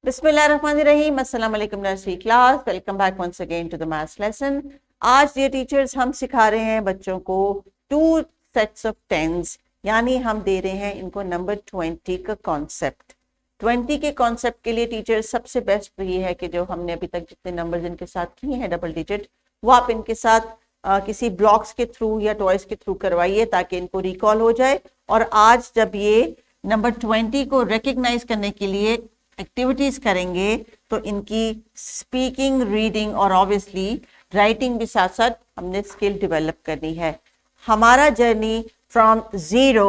बिस्मिल्लाहिर्रहमानिर्रहीम। अस्सलाम वालेकुम nursery class, welcome back once again to the maths lesson. आज डियर टीचर्स हम सिखा रहे हैं बच्चों को टू सेट्स ऑफ टेंस, यानी हम दे रहे हैं इनको नंबर 20 का कॉन्सेप्ट। 20 के कॉन्सेप्ट के लिए टीचर्स सबसे बेस्ट तो ये है कि जो हमने अभी तक जितने नंबर्स इनके साथ किए हैं डबल डिजिट, वो आप इनके साथ किसी ब्लॉक्स के थ्रू या टॉयज के थ्रू करवाइए ताकि इनको रिकॉल हो जाए। और आज जब ये नंबर 20 को रिकग्नाइज करने के लिए एक्टिविटीज करेंगे तो इनकी स्पीकिंग, रीडिंग और ऑब्वियसली राइटिंग भी साथ साथ हमने स्किल डेवलप करनी है। हमारा जर्नी फ्रॉम 0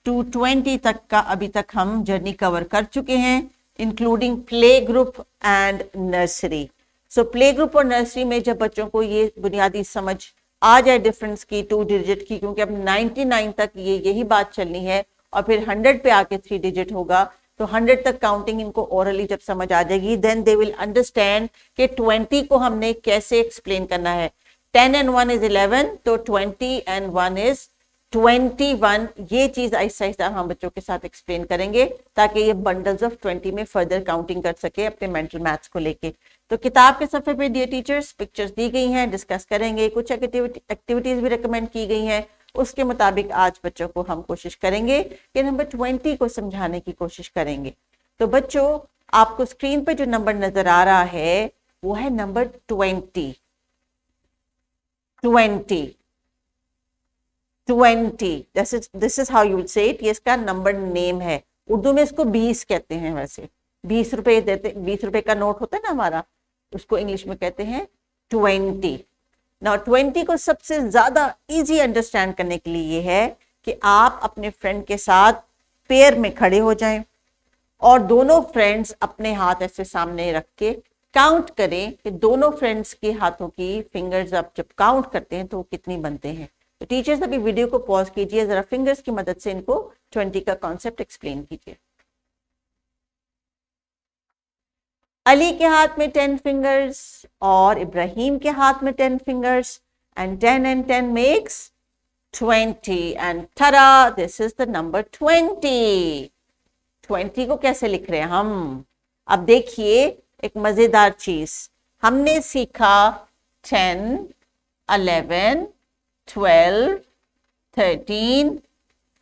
to 20 तक का अभी तक हम जर्नी कवर कर चुके हैं, including play group and nursery. So play group और नर्सरी में जब बच्चों को ये बुनियादी समझ आ जाए डिफरेंस की, टू डिजिट की, क्योंकि अब 99 तक ये यही बात चलनी है और फिर 100 पे आके 3 डिजिट होगा, तो 100 तक काउंटिंग इनको ओरली जब समझ आ जाएगी देन दे विल अंडरस्टैंड कि 20 को हमने कैसे एक्सप्लेन करना है। 10 and 1 is 11, तो 20 and 1 is 21। ये चीज आहिस्ता आहिस्ता हम बच्चों के साथ एक्सप्लेन करेंगे ताकि ये बंडल्स ऑफ 20 में फर्दर काउंटिंग कर सके अपने मेंटल मैथ्स को लेके। तो किताब के सफे पे डियर टीचर्स पिक्चर्स दी गई हैं, डिस्कस करेंगे, कुछ एक्टिविटीज भी रिकमेंड की गई हैं, उसके मुताबिक आज बच्चों को हम कोशिश करेंगे कि नंबर 20 को समझाने की कोशिश करेंगे। तो बच्चों आपको स्क्रीन पे जो नंबर नजर आ रहा है वो है number 20। 20 this is how you will say it. ये इसका नंबर नेम है। उर्दू में इसको 20 कहते हैं। वैसे 20 रुपए देते, 20 रुपए का नोट होता है ना हमारा, उसको इंग्लिश में कहते हैं 20। नाउ 20 को सबसे ज्यादा इजी अंडरस्टैंड करने के लिए ये है कि आप अपने फ्रेंड के साथ पेयर में खड़े हो जाएं और दोनों फ्रेंड्स अपने हाथ ऐसे सामने रख के काउंट करें कि दोनों फ्रेंड्स के हाथों की फिंगर्स आप जब काउंट करते हैं तो कितनी बनते हैं। तो टीचर्स अभी वीडियो को पॉज कीजिए, जरा फिंगर्स की मदद से इनको 20 का कॉन्सेप्ट एक्सप्लेन कीजिए। अली के हाथ में 10 फिंगर्स और इब्राहिम के हाथ में 10 fingers, and 10 and 10 makes 20, and tada, this is the number 20। 20 को कैसे लिख रहे हैं हम? अब देखिए एक मजेदार चीज हमने सीखा 10, 11, 12, 13,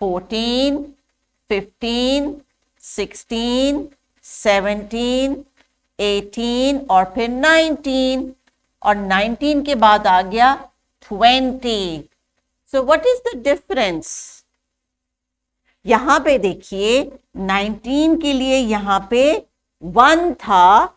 14, 15, 16, 17, 18 और फिर 19, और 19 के बाद आ गया 20। So what is the difference? यहां पे देखिए 19 के लिए यहां पे 1 था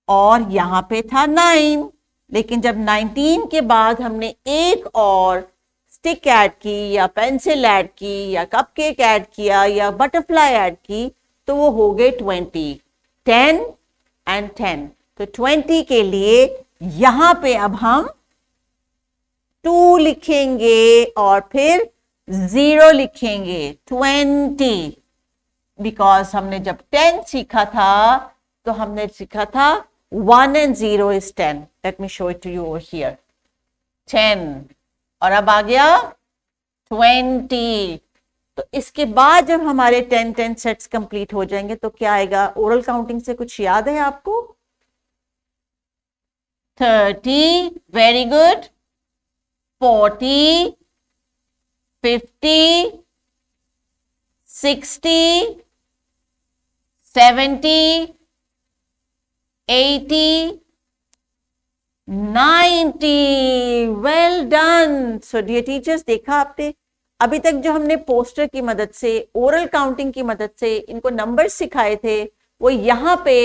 और यहां पे था 9, लेकिन जब 19 के बाद हमने एक और स्टिक ऐड की या पेंसिल ऐड की या कपकेक ऐड किया या बटरफ्लाई ऐड की तो वो हो गए 20। 10 and 10, तो 20 के लिए यहां पे अब हम 2 लिखेंगे और फिर 0 लिखेंगे 20, बिकॉज हमने जब 10 सीखा था तो हमने सीखा था 1 and 0 is 10। Let me show it to you over here. 10 और अब आ गया 20। तो इसके बाद जब हमारे 10 सेट्स कंप्लीट हो जाएंगे तो क्या आएगा? ओरल काउंटिंग से कुछ याद है आपको? 30, very good, 40, 50, 60, 70, 80, 90। Well done. So dear teachers, देखा आपने अभी तक जो हमने पोस्टर की मदद से, ओरल काउंटिंग की मदद से इनको नंबर सिखाए थे, वो यहाँ पे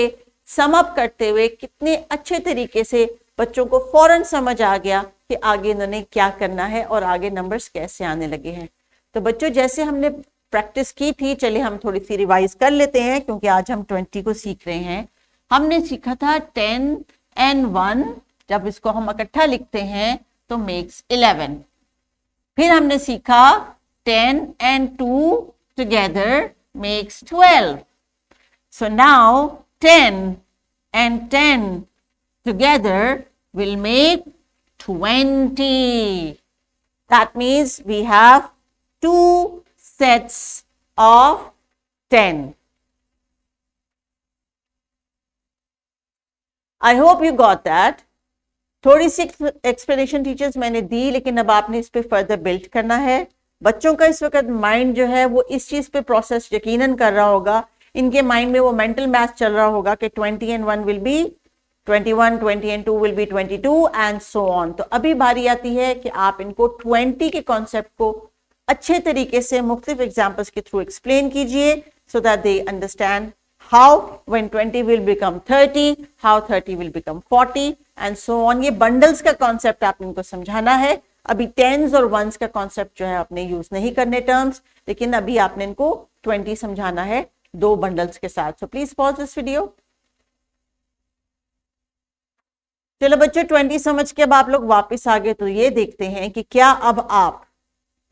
सम अप करते हुए कितने अच्छे तरीके से बच्चों को फौरन समझ आ गया कि आगे इन्होंने क्या करना है और आगे नंबर्स कैसे आने लगे हैं। तो बच्चों जैसे हमने प्रैक्टिस की थी, चलिए हम थोड़ी सी रिवाइज कर लेते हैं क्योंकि आज हम 20 को सीख रहे हैं। हमने सीखा था 10 and 1 जब इसको हम इकट्ठा लिखते हैं तो मेक्स 11। फिर हमने सीखा 10 and 2 together makes 12. So now 10 and 10 together will make 20. That means we have 2 sets of 10. I hope you got that. थोड़ी सी एक्सप्लेनेशन टीचर्स मैंने दी, लेकिन अब आपने इस पे फर्दर बिल्ड करना है। बच्चों का इस वक्त माइंड जो है वो इस चीज पे प्रोसेस यकीनन कर रहा होगा, इनके माइंड में वो मेंटल मैथ चल रहा होगा कि 20 and 1 will be 21, 20 and 2 will be 22 and so on. तो अभी बारी आती है कि आप इनको 20 के कॉन्सेप्ट को अच्छे तरीके से मुख्तलिफ एग्जाम्पल्स के थ्रू एक्सप्लेन कीजिए, so that they understand how when 20 will become 30, how 30 will become 40 and so on। ये बंडल्स का कॉन्सेप्ट आपने इनको समझाना है। अभी टेंस और वंस का कॉन्सेप्ट जो है आपने यूज नहीं करने टर्म्स, लेकिन अभी आपने इनको 20 समझाना है दो बंडल्स के साथ। So please pause this video. चलो बच्चों, 20 समझ के अब आप लोग वापस आ गए, तो ये देखते हैं कि क्या अब आप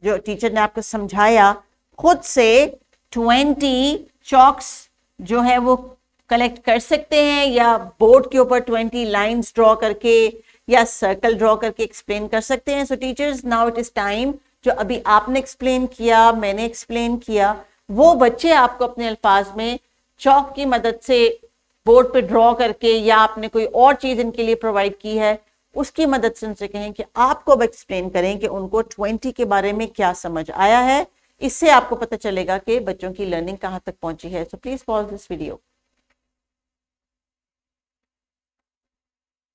जो टीचर ने आपको समझाया खुद से 20 चॉक्स जो है वो कलेक्ट कर सकते हैं, या बोर्ड के ऊपर 20 लाइंस ड्रॉ करके या सर्कल ड्रॉ करके एक्सप्लेन कर सकते हैं। सो teachers, now it is time, जो अभी आपने एक्सप्लेन किया, मैंने एक्सप्लेन किया, वो बच्चे आपको अपने अल्फाज में चॉक की मदद से बोर्ड पे ड्रॉ करके, या आपने कोई और चीज इनके लिए प्रोवाइड की है उसकी मदद से उनसे कहें कि आपको अब एक्सप्लेन करें कि उनको 20 के बारे में क्या समझ आया है। इससे आपको पता चलेगा कि बच्चों की लर्निंग कहां तक पहुंची है। So please pause this video.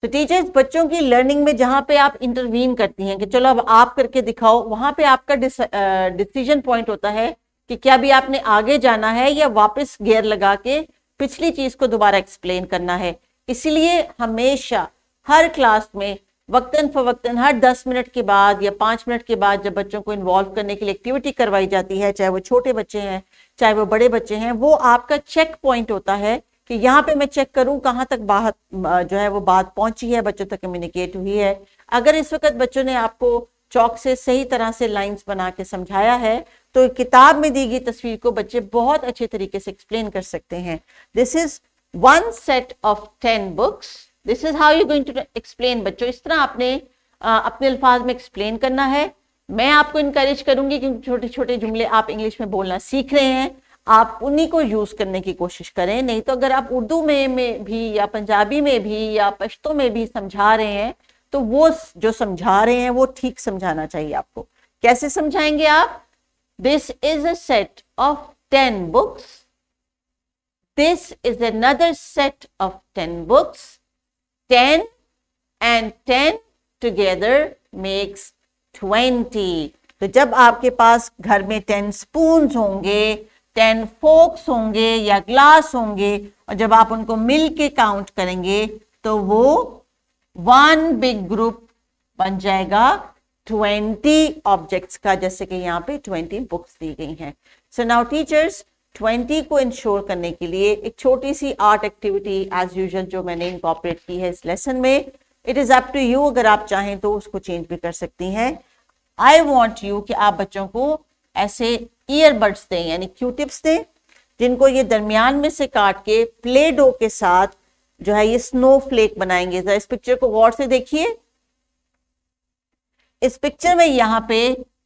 तो टीचर्स, बच्चों की लर्निंग में जहां पे आप इंटरवीन करती हैं कि चलो अब आप करके दिखाओ, वहां पे आपका डिसीजन पॉइंट होता है कि क्या भी आपने आगे जाना है या वापस गियर लगा के पिछली चीज को दोबारा एक्सप्लेन करना है। इसीलिए हमेशा हर क्लास में वक्तन फवक्तन हर 10 मिनट के बाद या 5 मिनट के बाद जब बच्चों को इन्वॉल्व करने के लिए एक्टिविटी करवाई जाती है, चाहे वो छोटे बच्चे हैं चाहे वो बड़े बच्चे हैं, वो आपका चेक पॉइंट होता है कि यहाँ पे मैं चेक करूं कहाँ तक बात जो है वो बात पहुंची है, बच्चों तक कम्युनिकेट हुई है। अगर इस वक्त बच्चों ने आपको चौक से सही तरह से लाइंस बना के समझाया है, तो किताब में दी गई तस्वीर को बच्चे बहुत अच्छे तरीके से एक्सप्लेन कर सकते हैं। This is 1 set of 10 books। This is how you going to explain. बच्चों, इस तरह आपने अपने अल्फाज में एक्सप्लेन करना है। मैं आपको इनकरेज करूंगी क्योंकि छोटे छोटे जुमले आप इंग्लिश में बोलना सीख रहे हैं, आप उन्हीं को यूज करने की कोशिश करें। नहीं तो अगर आप उर्दू में भी या पंजाबी में भी या पश्तो में भी समझा रहे हैं, तो वो जो समझा रहे हैं वो ठीक समझाना चाहिए आपको। कैसे समझाएंगे आप? This is a set of 10 books। This is another set of 10 books। 10 and 10 together makes 20। तो जब आपके पास घर में 10 स्पून्स होंगे, 10 फोक्स होंगे या ग्लास होंगे, और जब आप उनको मिल के काउंट करेंगे तो वो 1 बिग ग्रुप बन जाएगा 20 ऑब्जेक्ट्स का, जैसे कि यहाँ पे 20 बुक्स दी गई हैं। सो नाउ टीचर्स, 20 को इंश्योर करने के लिए एक छोटी सी आर्ट एक्टिविटी एज यूजुअल जो मैंने इंकॉर्पोरेट की है इस लेसन में। It is up to you, अगर आप चाहें तो उसको चेंज भी कर सकती हैं। आई वॉन्ट यू कि आप बच्चों को ऐसे ईयरबड्स दें, यानी क्यूटिप्स दें, जिनको ये दरमियान में से काट के प्ले डो के साथ जो है ये स्नोफ्लेक बनाएंगे। जरा इस पिक्चर को गौर से देखिए। इस पिक्चर में यहाँ पे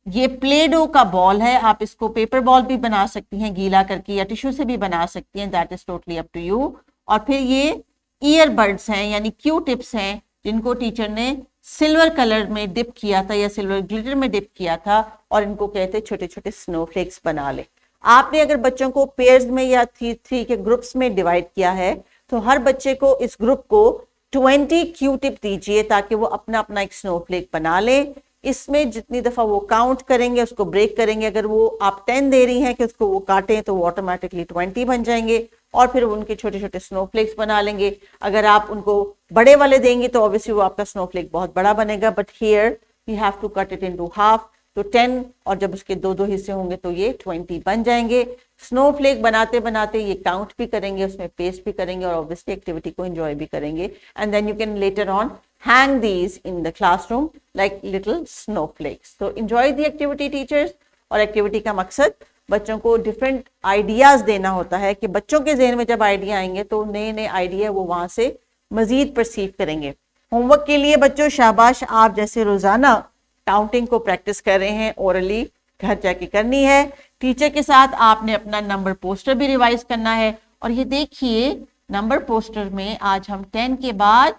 ये प्ले डो का बॉल है, आप इसको पेपर बॉल भी बना सकती हैं गीला करके, या टिश्यू से भी बना सकती हैं, that is totally up to you. और फिर ये ईयरबड्स हैं यानी क्यू टिप्स हैं, जिनको टीचर ने सिल्वर कलर में डिप किया था या सिल्वर ग्लिटर में डिप किया था, और इनको कहते छोटे छोटे स्नोफ्लेक्स बना ले। आपने अगर बच्चों को पेयर्स में या 3 के ग्रुप्स में डिवाइड किया है, तो हर बच्चे को इस ग्रुप को 20 क्यू टिप दीजिए ताकि वो अपना अपना एक स्नोफ्लेक बना ले। इसमें जितनी दफा वो काउंट करेंगे उसको ब्रेक करेंगे। अगर वो आप 10 दे रही हैं कि उसको वो काटें, तो वो ऑटोमेटिकली 20 बन जाएंगे, और फिर उनके छोटे छोटे स्नोफ्लेक्स बना लेंगे। अगर आप उनको बड़े वाले देंगे तो ऑब्वियसली वो आपका स्नोफ्लेक बहुत बड़ा बनेगा, but here you have to cut it into half. तो 10 और जब उसके 2 हिस्से होंगे तो ये 20 बन जाएंगे। स्नोफ्लेक बनाते बनाते ये काउंट भी करेंगे, उसमें पेस्ट भी करेंगे, और ऑब्वियसली एक्टिविटी को एंजॉय भी करेंगे। And then you can later on hang these in the classroom like little snowflakes। So enjoy the activity teachers। और एक्टिविटी का मकसद बच्चों को डिफरेंट आइडियाज देना होता है कि बच्चों के जहन में जब आइडिया आएंगे तो नए नए आइडिया वो वहां से मजीद परसीव करेंगे। होमवर्क के लिए बच्चों शाबाश, आप जैसे रोजाना काउंटिंग को प्रैक्टिस कर रहे हैं, ओरली घर जाके करनी है। टीचर के साथ आपने अपना नंबर पोस्टर भी रिवाइज करना है। और ये देखिए नंबर पोस्टर में आज हम 10 के बाद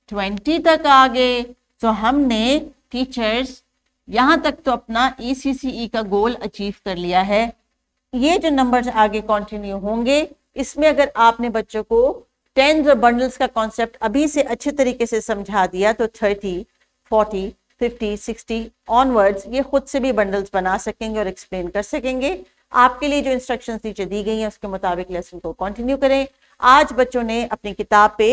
20 तक आ गए। तो हमने टीचर्स यहाँ तक तो अपना ECCE का गोल अचीव कर लिया है। ये जो नंबर्स आगे कंटिन्यू होंगे, इसमें अगर आपने बच्चों को टेंस और बंडल्स का कॉन्सेप्ट अभी से अच्छे तरीके से समझा दिया तो 30, 40, 50, 60 ऑनवर्ड्स ये खुद से भी बंडल्स बना सकेंगे और एक्सप्लेन कर सकेंगे। आपके लिए जो इंस्ट्रक्शंस नीचे दी गई हैं उसके मुताबिक लेसन को कंटिन्यू करें। आज बच्चों ने अपनी किताब पे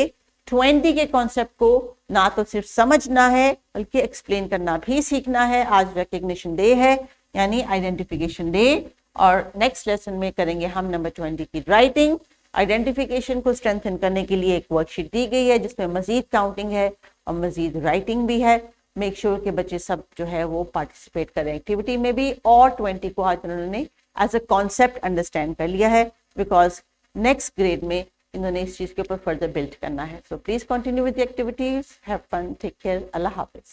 20 के कॉन्सेप्ट को ना तो सिर्फ समझना है बल्कि एक्सप्लेन करना भी सीखना है। आज रिकग्निशन डे है यानी आइडेंटिफिकेशन डे, और नेक्स्ट लेसन में करेंगे हम नंबर 20 की राइटिंग। आइडेंटिफिकेशन को स्ट्रेंथन करने के लिए एक वर्कशीट दी गई है जिसमें मजीद काउंटिंग है और मजीद राइटिंग भी है। मेक श्योर कि बच्चे सब जो है वो पार्टिसिपेट करें एक्टिविटी में भी, और 20 को आज उन्होंने एज अ कॉन्सेप्ट अंडरस्टैंड कर लिया है बिकॉज नेक्स्ट ग्रेड में इन्होंने इस चीज के ऊपर फर्दर बिल्ड करना है। So please continue with the activities, have fun, take care, अल्लाह हाफिज।